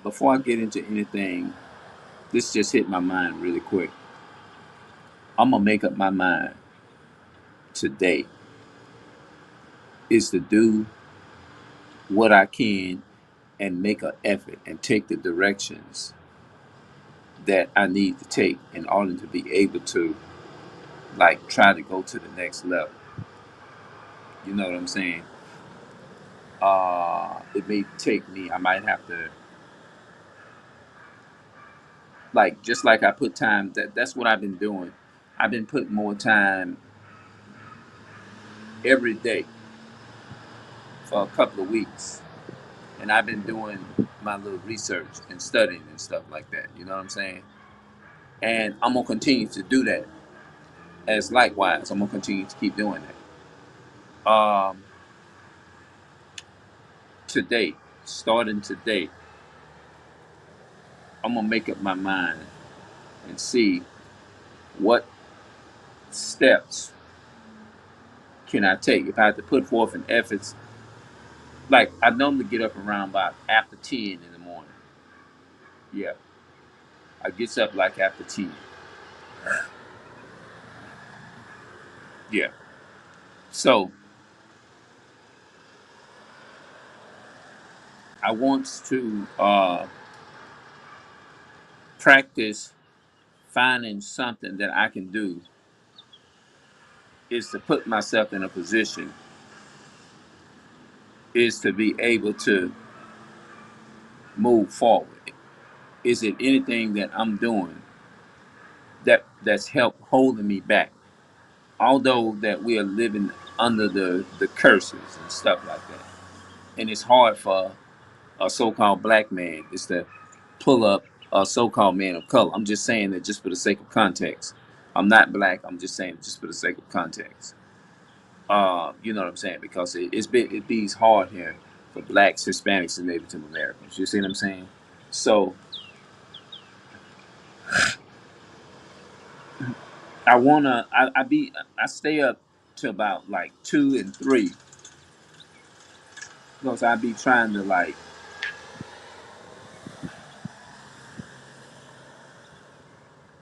Before I get into anything, this just hit my mind really quick. I'm gonna make up my mind today is to do what I can and make an effort and take the directions that I need to take in order to be able to like try to go to the next level. You know what I'm saying? It may take me. I might have to like just like I put time. That's what I've been doing. I've been putting more time every day for a couple of weeks, and I've been doing my little research and studying and stuff like that. You know what I'm saying? And I'm gonna continue to do that. As likewise, I'm gonna continue to keep doing that. Today, starting today, I'm gonna make up my mind and see what steps can I take if I have to put forth an efforts. Like I normally get up around about after 10 in the morning. Yeah, I gets up like after 10. Yeah. So I want to practice finding something that I can do is to put myself in a position is to be able to move forward. Is it anything that I'm doing that's helped holding me back? Although that we are living under the curses and stuff like that, and it's hard for a so-called black man is to pull up a so-called man of color. I'm just saying that just for the sake of context. I'm not black. I'm just saying just for the sake of context. You know what I'm saying? Because it be's hard here for blacks, Hispanics, and Native Americans. You see what I'm saying? So I stay up to about like 2 and 3 because I be trying to like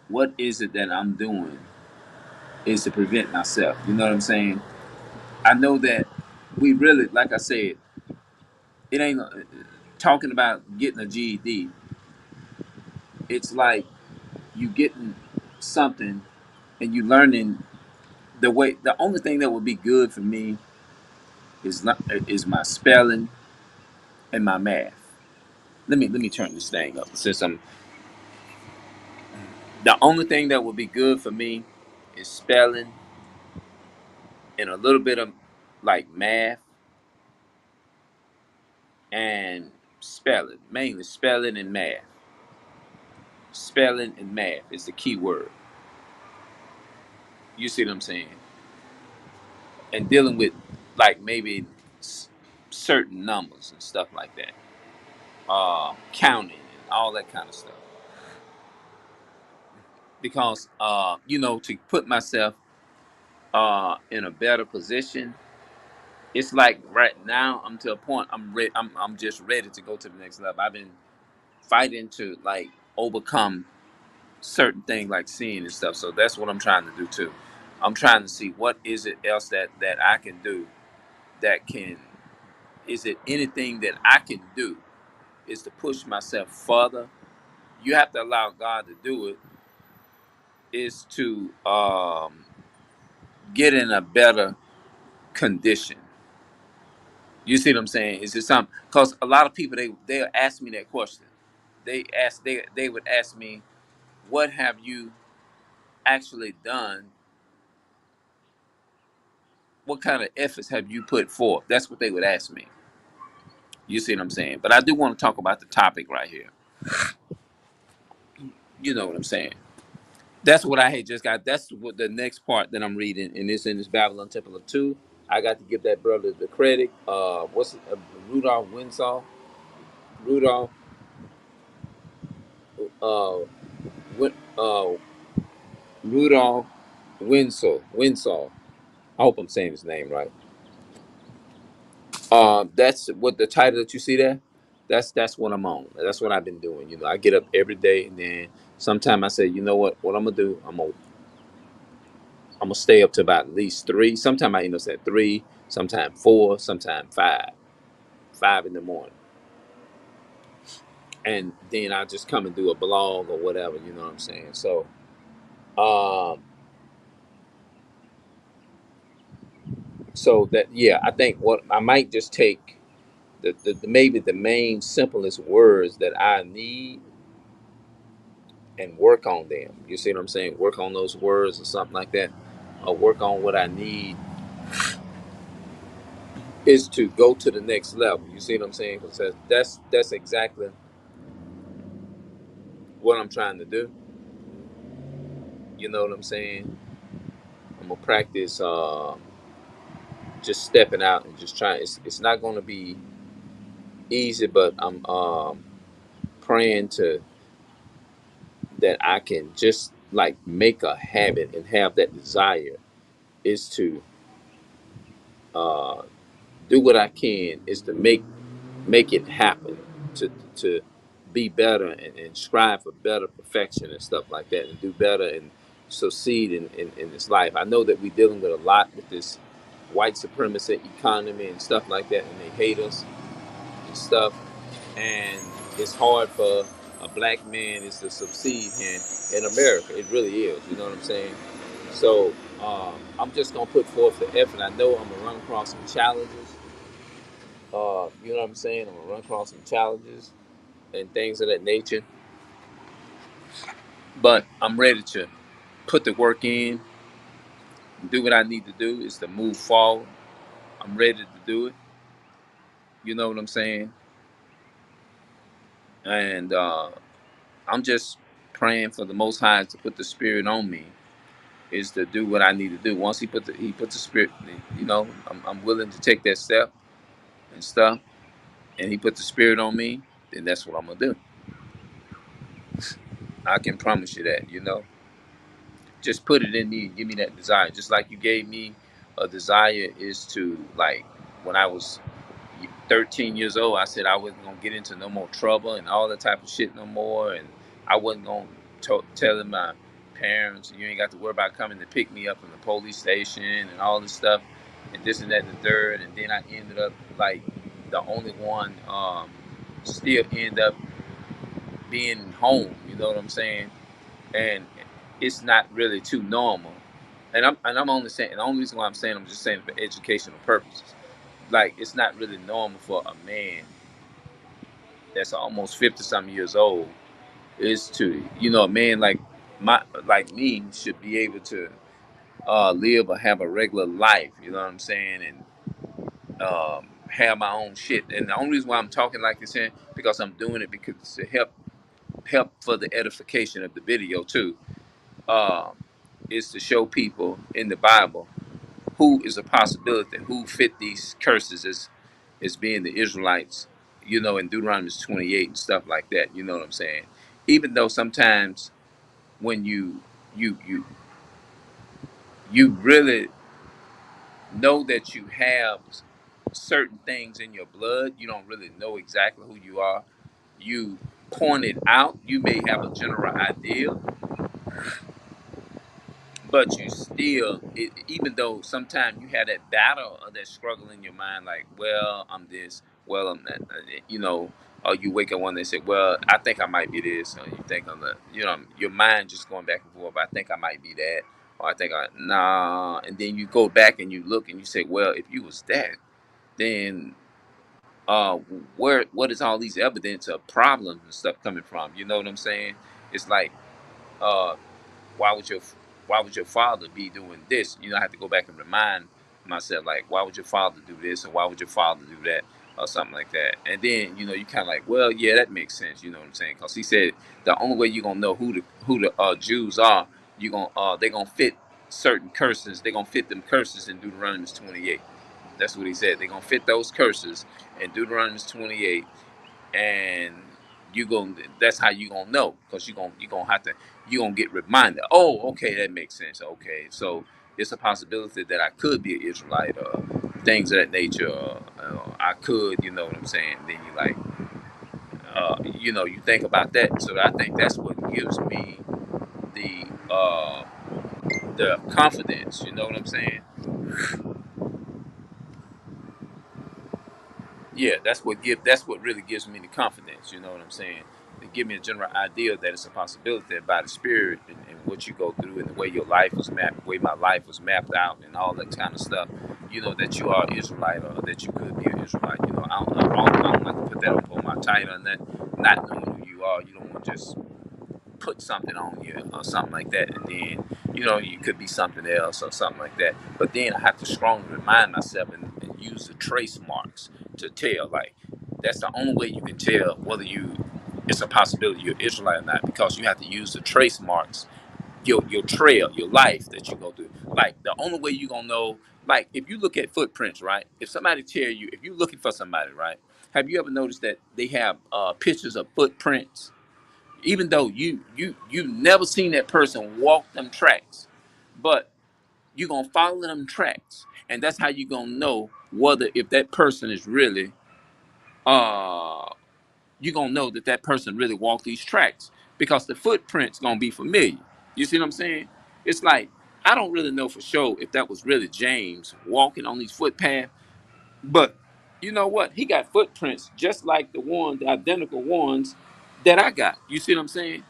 what is it that I'm doing is to prevent myself. You know what I'm saying? I know that we really, like I said, it ain't talking about getting a GED. It's like you getting something and you learning the way. The only thing that would be good for me is not is my spelling and my math. Let me turn this thing up since I'm. The only thing that would be good for me is spelling and a little bit of like math and spelling, mainly spelling and math. Spelling and math is the key word. You see what I'm saying? And dealing with like maybe certain numbers and stuff like that, counting and all that kind of stuff. Because to put myself in a better position, it's like right now I'm to a point I'm ready. I'm just ready to go to the next level. I've been fighting to like overcome certain things like seeing and stuff. So that's what I'm trying to do too. I'm trying to see what is it else that I can do that can is it anything that I can do is to push myself further. You have to allow God to do it. Is to get in a better condition. You see what I'm saying? Is it something? Because a lot of people they'll ask me that question. They would ask me, "What have you actually done? What kind of efforts have you put forth?" That's what they would ask me. You see what I'm saying? But I do want to talk about the topic right here. You know what I'm saying? That's what I had just got. That's what the next part that I'm reading, and it's in this Babylon Temple of Two. I got to give that brother the credit. What's it, Rudolph Winsall? Rudolph, uh, uh, Rudolph Winsall. Winsall. I hope I'm saying his name right. That's what the title that you see there. That's what I'm on. That's what I've been doing. You know, I get up every day, and then sometime I say, you know what I'm gonna do? I'm gonna stay up to about at least three. Sometimes I end up at three, sometimes four, sometimes five in the morning, and then I just come and do a blog or whatever. You know what I'm saying? So, um, so that yeah, I think what I might just take the maybe the main simplest words that I need and work on them. You see what I'm saying? Work on those words or something like that, or work on what I need is to go to the next level. You see what I'm saying? Because that's exactly what I'm trying to do. You know what I'm saying? I'm gonna practice just stepping out and just trying. It's not gonna be easy, but I'm praying to that I can just like make a habit and have that desire is to uh, do what I can is to make it happen to be better and strive for better perfection and stuff like that and do better and succeed in this life. I know that we're dealing with a lot with this white supremacy economy and stuff like that, and they hate us and stuff, and it's hard for a black man is to succeed in America. It really is. You know what I'm saying? So I'm just gonna put forth the effort. I know I'm gonna run across some challenges. You know what I'm saying? I'm gonna run across some challenges and things of that nature. But I'm ready to put the work in, do what I need to do is to move forward. I'm ready to do it. You know what I'm saying? And I'm just praying for the Most High to put the Spirit on me is to do what I need to do. Once he put the Spirit, you know, I'm willing to take that step and stuff, and He put the Spirit on me. Then that's what I'm gonna do. I can promise you that. You know, just put it in me and give me that desire. Just like you gave me a desire is to like when I was 13 years old, I said I wasn't gonna get into no more trouble and all that type of shit no more, and I wasn't gonna telling my parents you ain't got to worry about coming to pick me up from the police station and all this stuff and this and that and the third, and then I ended up like the only one still end up being home. You know what I'm saying? And it's not really too normal. And I'm only saying the only reason why I'm saying I'm just saying for educational purposes. Like it's not really normal for a man that's almost 50 something years old is to a man like me should be able to live or have a regular life. You know what I'm saying? And have my own shit. And the only reason why I'm talking like this here because I'm doing it because to help for the edification of the video too. Um, is to show people in the Bible who is a possibility, who fit these curses as being the Israelites, in Deuteronomy 28 and stuff like that. You know what I'm saying? Even though sometimes when you you you really know that you have certain things in your blood, you don't really know exactly who you are. You point it out. You may have a general idea, but you still even though sometimes you have that battle or that struggle in your mind like well I'm this well I'm that or you wake up one day and say well I think I might be this or you think I'm the your mind just going back and forth I think I might be that or I think I nah and then you go back and you look and you say well if you was that then uh what is all these evidence of problems and stuff coming from, you know what I'm saying? It's like uh why would your why would your father be doing this? I have to go back and remind myself like why would your father do this or why would your father do that or something like that. And then you kind of like well yeah that makes sense, you know what I'm saying? Because he said the only way you're gonna know who the Jews are you gonna they're gonna fit certain curses, they're gonna fit them curses in Deuteronomy 28. That's what he said, they're gonna fit those curses in Deuteronomy 28, and you going that's how you gonna know because you gonna have to you gonna get reminded oh okay that makes sense okay so it's a possibility that I could be an Israelite or things of that nature or I could, you know what I'm saying? Then you like You think about that. So I think that's what gives me the uh, the confidence. You know what I'm saying? Yeah, that's what really gives me the confidence. You know what I'm saying? To give me a general idea that it's a possibility that by the spirit and what you go through and the way your life was mapped, the way my life was mapped out, and all that kind of stuff. That you are Israelite or that you could be an Israelite. I don't like to put that up on my title and that. Not knowing who you are, you don't want to just put something on you or something like that, and then you could be something else or something like that. But then I have to strongly remind myself and use the trace marks to tell. Like that's the only way you can tell whether it's a possibility you're Israelite or not, because you have to use the trace marks, your trail, your life that you go through. Like the only way you gonna know, like if you look at footprints, right? If somebody tell you, if you're looking for somebody, right? Have you ever noticed that they have pictures of footprints? Even though you never seen that person walk them tracks, but you gonna follow them tracks, and that's how you gonna know whether if that person is really uh you gonna know that that person really walked these tracks, because the footprints gonna be familiar. You see what I'm saying? It's like I don't really know for sure if that was really James walking on these footpaths, but you know what? He got footprints just like the identical ones that I got. You see what I'm saying?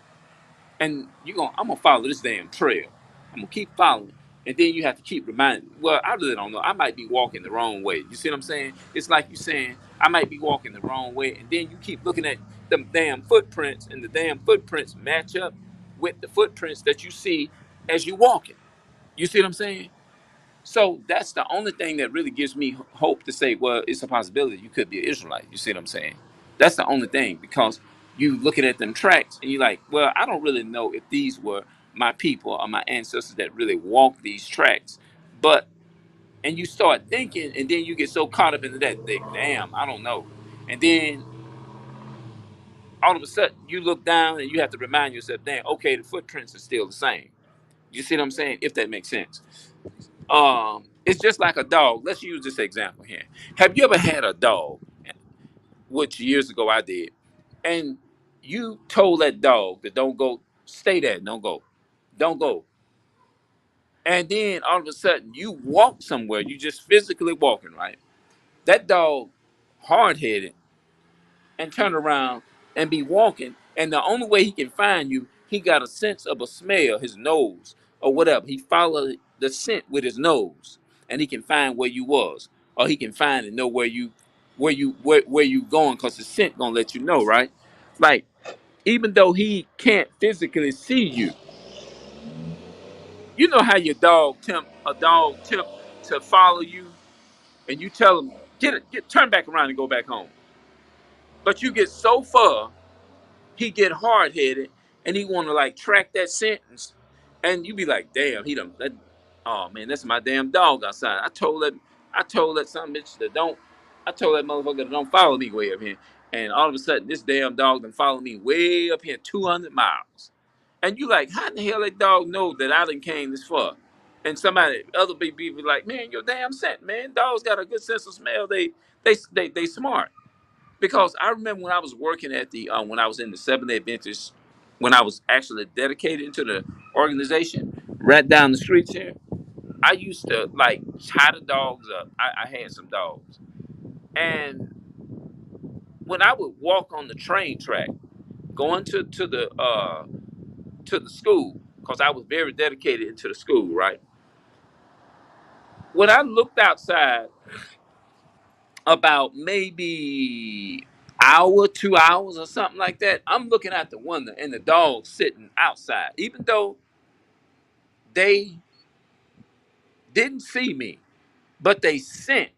And I'm gonna follow this damn trail. I'm gonna keep following, and then you have to keep reminding. Well, I really don't know. I might be walking the wrong way. You see what I'm saying? It's like you saying I might be walking the wrong way, and then you keep looking at them damn footprints, and the damn footprints match up with the footprints that you see as you walking. You see what I'm saying? So that's the only thing that really gives me hope to say, well, it's a possibility you could be an Israelite. You see what I'm saying? That's the only thing, because you looking at them tracks and you're like, well, I don't really know if these were my people or my ancestors that really walked these tracks. But and you start thinking, and then you get so caught up into that thing, damn, I don't know. And then all of a sudden you look down and you have to remind yourself, damn, okay, the footprints are still the same. You see what I'm saying? If that makes sense. It's just like a dog. Let's use this example here. Have you ever had a dog, which years ago I did, and you told that dog that don't go, stay there, don't go, don't go, and then all of a sudden you walk somewhere, you just physically walking, right? That dog, hard headed, and turn around and be walking, and the only way he can find you, he got a sense of a smell, his nose or whatever. He followed the scent with his nose, and he can find where you was, or he can find and know where you going, because the scent gonna let you know, right? Like even though he can't physically see you, you know how your dog tempt a dog tempt to follow you, and you tell him get turn back around and go back home, but you get so far he get hard headed and he want to like track that sentence, and you be like, damn, he done. Oh man, that's my damn dog outside. I told that some bitch that don't. I told that motherfucker that don't follow me way up here, and all of a sudden this damn dog done follow me way up here 200 miles, and you like, how in the hell that dog know that I done came this far? And somebody, other people be like, man, your damn scent, man. Dogs got a good sense of smell. They smart. Because I remember when I was working at when I was in the Seventh Day Adventist, when I was actually dedicated into the organization, right down the streets here, I used to like tie the dogs up. I had some dogs, and when I would walk on the train track, going to the school, because I was very dedicated into the school, right? When I looked outside, about maybe hour, 2 hours or something like that, I'm looking out the window and the dog's sitting outside. Even though they didn't see me, but they scent.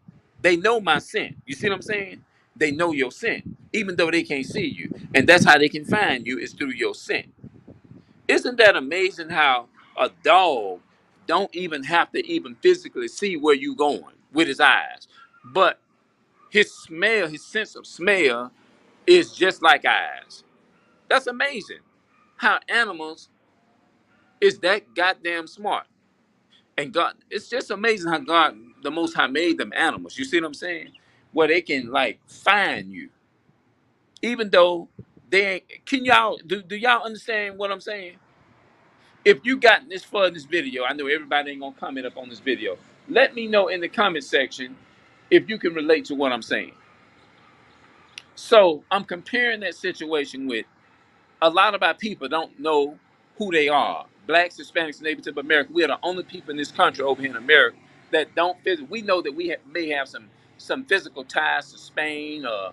They know my scent. You see what I'm saying? They know your scent, even though they can't see you. And that's how they can find you, is through your scent. Isn't that amazing how a dog don't even have to even physically see where you going with his eyes, but his smell, his sense of smell is just like ours. That's amazing. How animals is that goddamn smart. And God, it's just amazing how God, the Most High, made them animals. You see what I'm saying? Where they can like find you, even though they ain't, can y'all do y'all understand what I'm saying? If you got this far in this video, I know everybody ain't gonna comment up on this video. Let me know in the comment section if you can relate to what I'm saying. So I'm comparing that situation with a lot of our people don't know who they are. Blacks, Hispanics, and Native American. We are the only people in this country over here in America that don't physically. We know that we may have some physical ties to Spain or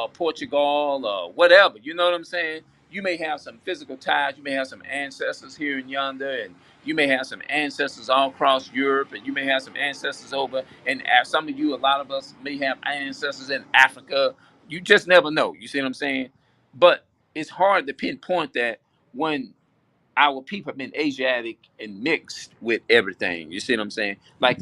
Portugal or whatever. You know what I'm saying? You may have some physical ties. You may have some ancestors here and yonder, and you may have some ancestors all across Europe, and you may have some ancestors over. And some of you, a lot of us, may have ancestors in Africa. You just never know. You see what I'm saying? But it's hard to pinpoint that when our people have been Asiatic and mixed with everything. You see what I'm saying? Like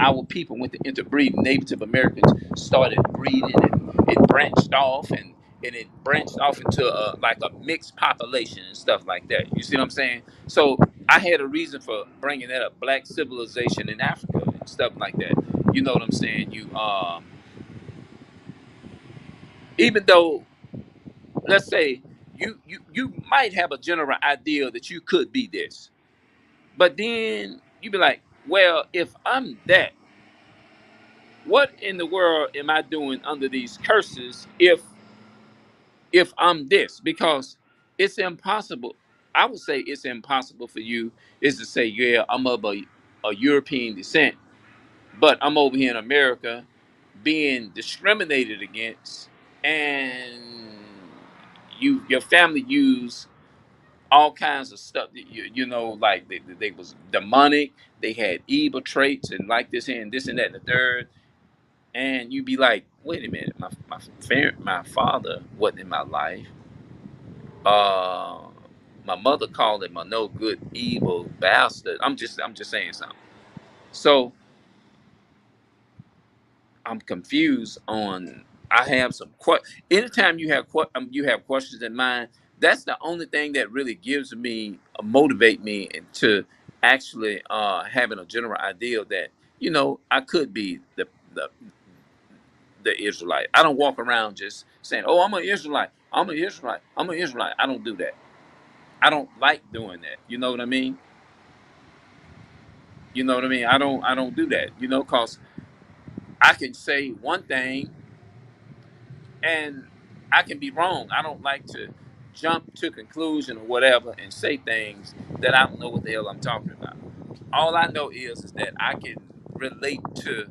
our people went to interbreeding. Native Americans started breeding, and it branched off, and it branched off into like a mixed population and stuff like that. You see what I'm saying? So I had a reason for bringing that up. Black civilization in Africa and stuff like that. You know what I'm saying? Even though, let's say you might have a general idea that you could be this, but then you be like, well, if I'm that, what in the world am I doing under these curses if I'm this? Because it's impossible. I would say it's impossible for you is to say, yeah, I'm of a European descent, but I'm over here in America being discriminated against, and your family use all kinds of stuff that you know, like they was demonic, they had evil traits and like this and this and that and the third, and you be like, wait a minute, my father wasn't in my life. uh my mother called him a no good evil bastard. I'm just saying something. So I'm confused on. I have some anytime you have questions in mind, that's the only thing that really gives me motivate me to actually having a general idea that I could be the the Israelite. I don't walk around just saying, "Oh, I'm an Israelite. I'm an Israelite. I'm an Israelite." I don't do that. I don't like doing that. You know what I mean? You know what I mean? I don't do that. Cause I can say one thing and I can be wrong. I don't like to jump to conclusion or whatever and say things that I don't know what the hell I'm talking about. All I know is that I can relate to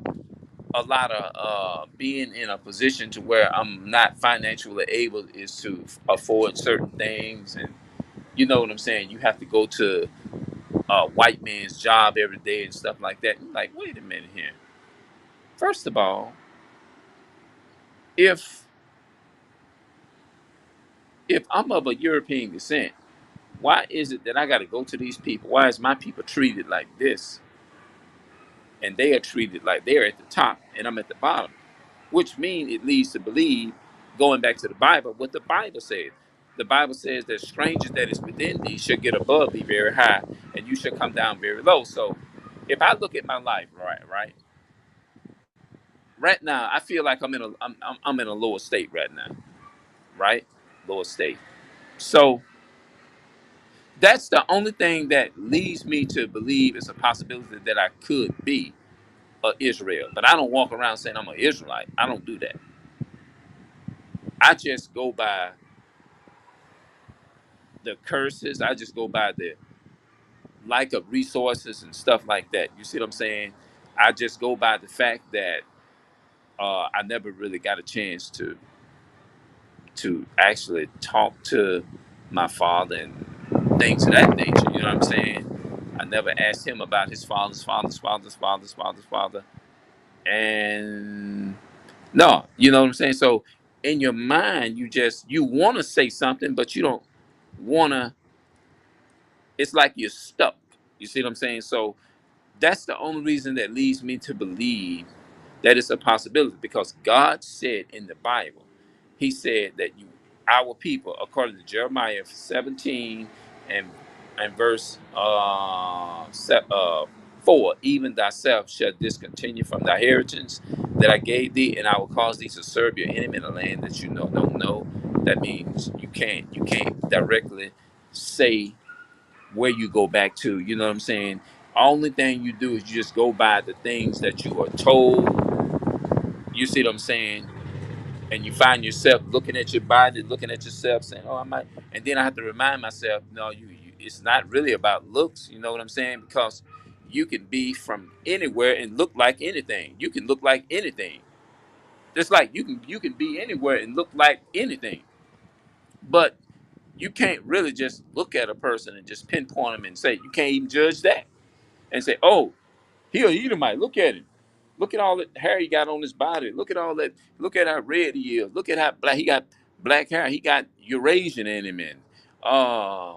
a lot of being in a position to where I'm not financially able is to afford certain things, and you know what I'm saying. You have to go to a white man's job every day and stuff like that. You're like, wait a minute here. First of all, if I'm of a European descent, why is it that I got to go to these people? Why is my people treated like this, and they are treated like they're at the top and I'm at the bottom? Which means it leads to believe, going back to the Bible, what the Bible says. The Bible says that strangers that is within thee should get above thee very high, and you should come down very low. So, if I look at my life, right now, I feel like I'm in a lower state right now, right, lower state. So that's the only thing that leads me to believe it's a possibility that I could be a Israel. But I don't walk around saying I'm an Israelite. I don't do that. I just go by the curses. I just go by the lack of resources and stuff like that. You see what I'm saying? I just go by the fact that I never really got a chance to actually talk to my father and things of that nature. You know what I'm saying? I never asked him about his father. And no, you know what I'm saying? So in your mind, you want to say something, but you don't want to. It's like you're stuck. You see what I'm saying? So that's the only reason that leads me to believe that it's a possibility, because God said in the Bible, He said that our people, according to Jeremiah 17 and verse 4, even thyself shall discontinue from thy inheritance, that I gave thee, and I will cause thee to serve your enemy in a land that you know don't know. That means you can't directly say where you go back to. You know what I'm saying? Only thing you do is you just go by the things that you are told. You see what I'm saying? And you find yourself looking at your body, looking at yourself, saying, "Oh, I might." And then I have to remind myself, "No, it's not really about looks." You know what I'm saying? Because you can be from anywhere and look like anything. You can look like anything. Just like you can be anywhere and look like anything. But you can't really just look at a person and just pinpoint them and say you can't even judge that and say, "Oh, he a Edomite. Look at him. Look at all the hair he got on his body. Look at all that. Look at how red he is. Look at how black he got. Black hair. He got Eurasian in him. And uh,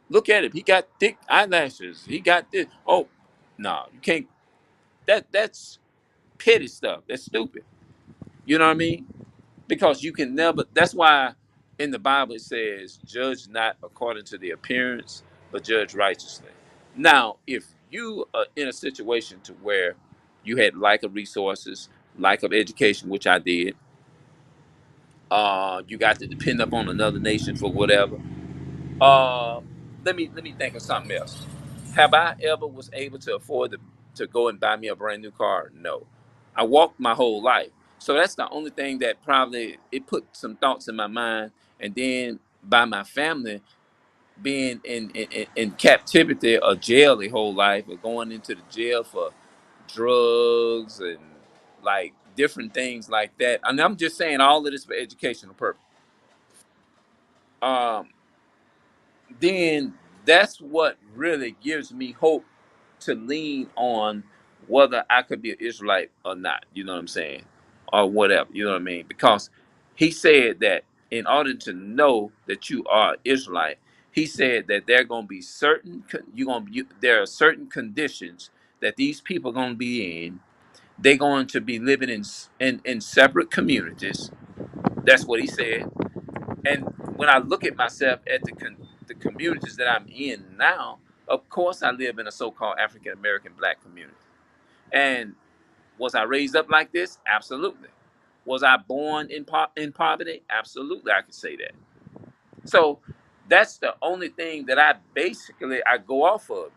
look at him. He got thick eyelashes. He got this. Oh, no, you can't. That's petty stuff. That's stupid. You know what I mean? Because you can never. That's why in the Bible it says, "Judge not according to the appearance, but judge righteously." Now, if you are in a situation to where you had lack of resources, lack of education, which I did, you got to depend upon another nation for whatever. Uh, let me think of something else. Have I ever was able to afford to go and buy me a brand new car? No. I walked my whole life. So that's the only thing that probably it put some thoughts in my mind. And then by my family being in captivity or jail their whole life, or going into the jail for drugs and like different things like that. And I'm just saying all of this for educational purpose. Um, then that's what really gives me hope to lean on whether I could be an Israelite or not. You know what I'm saying? Or whatever. You know what I mean? Because he said that in order to know that you are Israelite, he said that there are going to be there are certain conditions that these people are going to be in. They're going to be living in separate communities. That's what he said. And when I look at myself at the communities that I'm in now, of course I live in a so-called African American black community. And was I raised up like this? Absolutely. Was I born in poverty? Absolutely, I could say that. So that's the only thing that I go off of,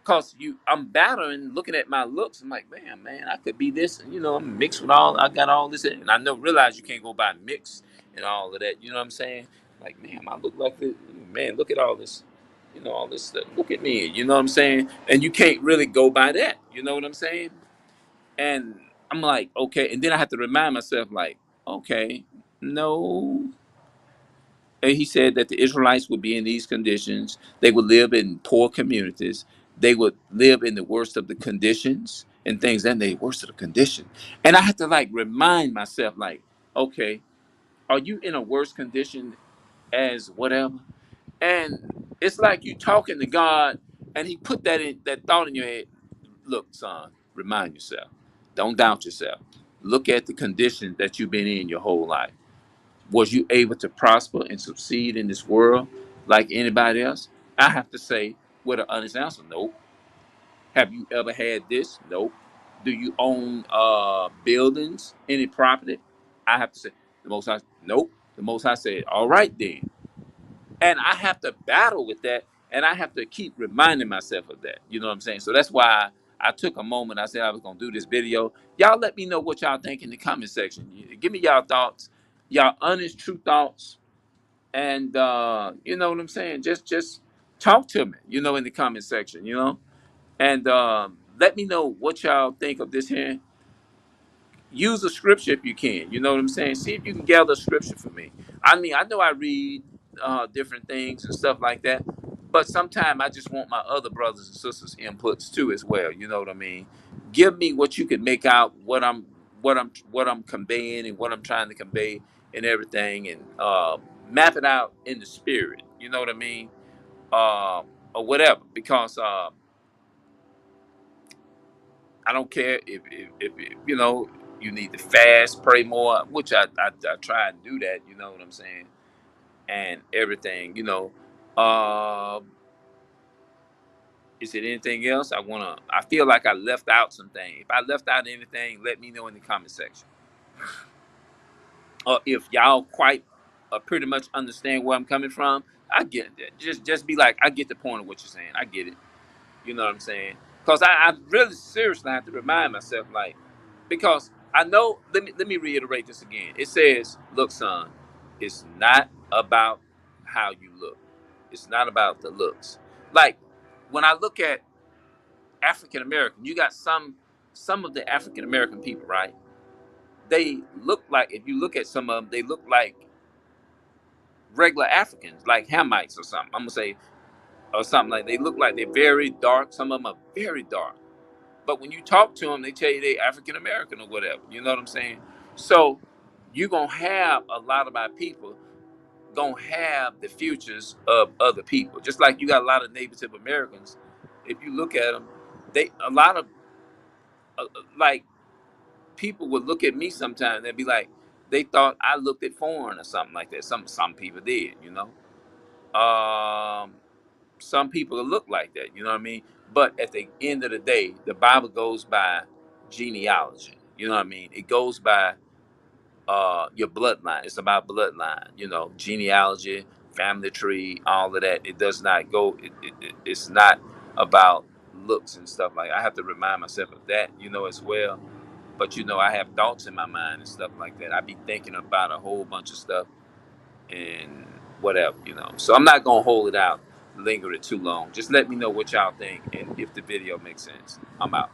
Cause I'm battling, looking at my looks. I'm like, man, I could be this, and I'm mixed with all. I got all this, and I know realize you can't go by mix and all of that. You know what I'm saying? Like, man, I look like this. Man, look at all this, all this stuff. Look at me. You know what I'm saying? And you can't really go by that. You know what I'm saying? And I'm like, okay. And then I have to remind myself, like, okay, no. And he said that the Israelites would be in these conditions. They would live in poor communities. They would live in the worst of the conditions and things, and the worst of the condition. And I have to like remind myself, like, okay, are you in a worse condition as whatever? And it's like you talking to God, and He put that thought in your head. Look, son, remind yourself. Don't doubt yourself. Look at the conditions that you've been in your whole life. Was you able to prosper and succeed in this world like anybody else? I have to say with an honest answer, nope. Have you ever had this? Nope. Do you own buildings, any property? I have to say the most high, nope. The most high said, all right then. And I have to battle with that, and I have to keep reminding myself of that. You know what I'm saying? So that's why I took a moment. I said I was gonna do this video. Y'all let me know what y'all think in the comment section. Give me y'all thoughts, y'all honest, true thoughts, and you know what I'm saying. Just talk to me. In the comment section. And let me know what y'all think of this here. Use a scripture if you can. You know what I'm saying? See if you can gather a scripture for me. I mean, I know I read different things and stuff like that, but sometimes I just want my other brothers and sisters inputs too as well. You know what I mean? Give me what you can make out what I'm conveying and what I'm trying to convey and everything, and map it out in the spirit. You know what I mean? Or whatever, because I don't care if you need to fast, pray more, which I try and do that. You know what I'm saying, and everything. Uh, Is it anything else? I feel like I left out something. If I left out anything, let me know in the comment section. Or if y'all quite pretty much understand where I'm coming from, I get it. Just be like, I get the point of what you're saying. I get it. You know what I'm saying? Because I really seriously have to remind myself, like, because I know. Let me reiterate this again. It says, "Look, son, it's not about how you look. It's not about the looks. Like when I look at African American, you got some of the African American people, right? They look like, if you look at some of them, they look like regular Africans, like Hamites or something. I'm gonna say or something like they look like they're very dark. Some of them are very dark. But when you talk to them, they tell you they African American or whatever. You know what I'm saying? So you're gonna have a lot of our people gonna have the futures of other people. Just like you got a lot of Native Americans. If you look at them, they a lot of like people would look at me sometimes. They'd be like, they thought I looked at foreign or something like that. Some people did, you know. Some people look like that, you know what I mean? But at the end of the day, the Bible goes by genealogy. You know what I mean? It goes by your bloodline. It's about bloodline, you know, genealogy, family tree, all of that. It does not go it's not about looks and stuff like that. I have to remind myself of that, you know, as well. But you know, I have thoughts in my mind and stuff like that. I be thinking about a whole bunch of stuff and whatever, you know. So I'm not gonna hold it out, linger it too long. Just let me know what y'all think and if the video makes sense. I'm out.